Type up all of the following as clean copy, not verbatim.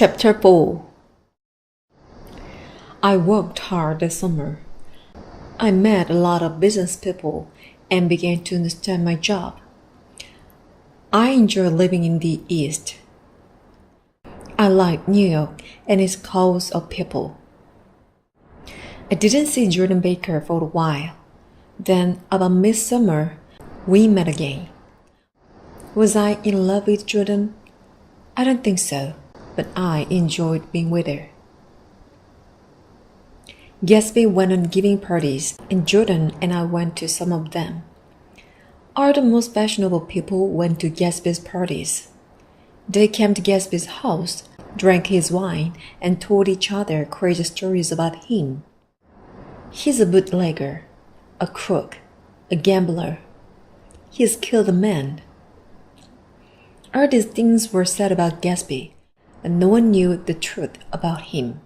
Chapter 4. I worked hard this summer. I met a lot of business people and began to understand my job. I enjoy living in the East. I like New York and its crowds of people. I didn't see Jordan Baker for a while. Then, about midsummer, we met again. Was I in love with Jordan? I don't think so, but I enjoyed being with her. Gatsby went on giving parties, and Jordan and I went to some of them. All the most fashionable people went to Gatsby's parties. They came to Gatsby's house, drank his wine, and told each other crazy stories about him. He's a bootlegger, a crook, a gambler. He's killed a man. All these things were said about Gatsby, but no one knew the truth about him.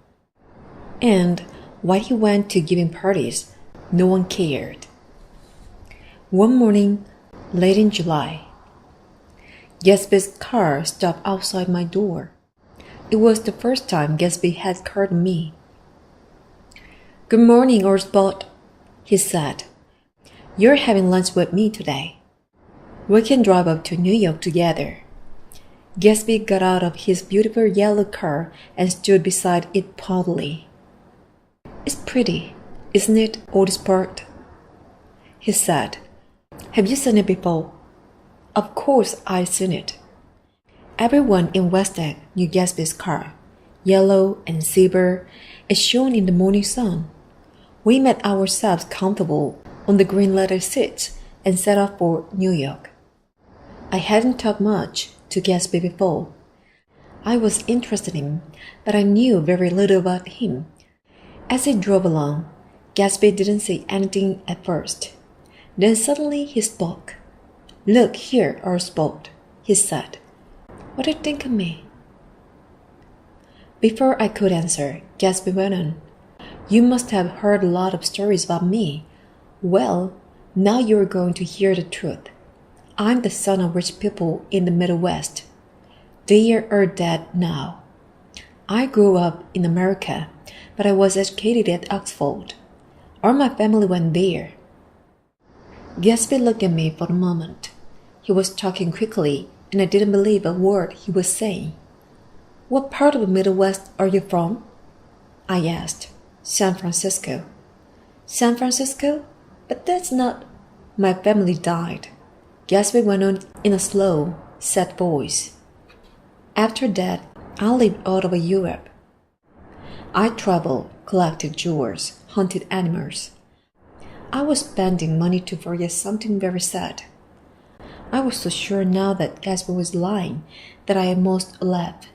And why he went to giving parties, no one cared. One morning, late in July, Gatsby's car stopped outside my door. It was the first time Gatsby had called me. "Good morning, old sport," he said. "You're having lunch with me today. We can drive up to New York together." Gatsby got out of his beautiful yellow car and stood beside it proudly. "It's pretty, isn't it, old sport?" he said. "Have you seen it before?" Of course I'd seen it. Everyone in West Egg knew Gatsby's car, yellow and silver, as shown in the morning sun. We made ourselves comfortable on the green leather seats and set off for New York. I hadn't talked much to Gatsby before. I was interested in him, but I knew very little about him. As he drove along, Gatsby didn't say anything at first. Then suddenly he spoke. "Look here, old sport," he said. "What do you think of me?" Before I could answer, Gatsby went on. "You must have heard a lot of stories about me. Well, now you're going to hear the truth. I'm the son of rich people in the Middle West. They are all dead now. I grew up in America, but I was educated at Oxford. All my family went there." Gatsby looked at me for a moment. He was talking quickly, and I didn't believe a word he was saying. "What part of the Middle West are you from?" I asked. "San Francisco." "San Francisco? But that's not—" "My family died," Gatsby went on in a slow, sad voice. "After that, I lived all over Europe. I traveled, collected jewels, hunted animals. I was spending money to forget something very sad. I was so sure now that Gatsby was lying that I almost laughed.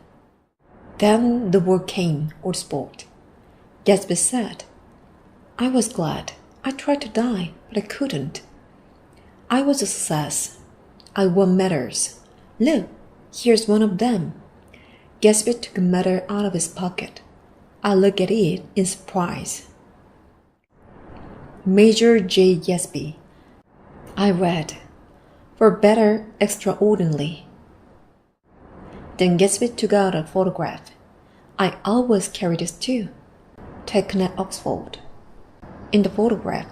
Then the war came, old sport," Gatsby said. "I was glad. I tried to die, but I couldn't. I was a success. I won medals. Look, here's one of them." Gatsby took a medal out of his pocket. I looked at it in surprise. "Major J. Gatsby," I read. "For better, extraordinary." Then Gatsby took out a photograph. I always carry this too, taken at Oxford. In the photograph,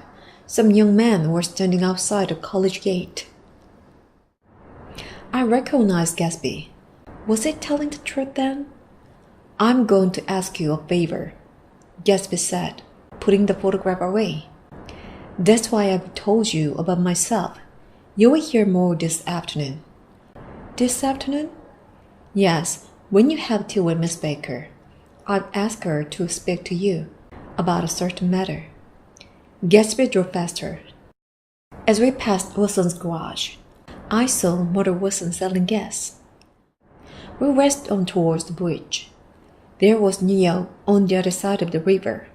some young men were standing outside the college gate. I recognized Gatsby. Was he telling the truth then? "I'm going to ask you a favor," Gatsby said, putting the photograph away. "That's why I've told you about myself. You will hear more this afternoon." "This afternoon?" "Yes, when you have tea with Miss Baker. I've asked her to speak to you about a certain matter." Gatsby drove faster. As we passed Wilson's garage, I saw Mother Wilson selling gas. We raced on towards the bridge. There was New York on the other side of the river.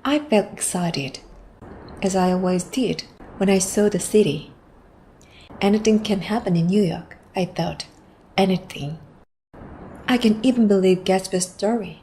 I felt excited, as I always did when I saw the city. Anything can happen in New York, I thought. Anything. I can even believe Gatsby's story.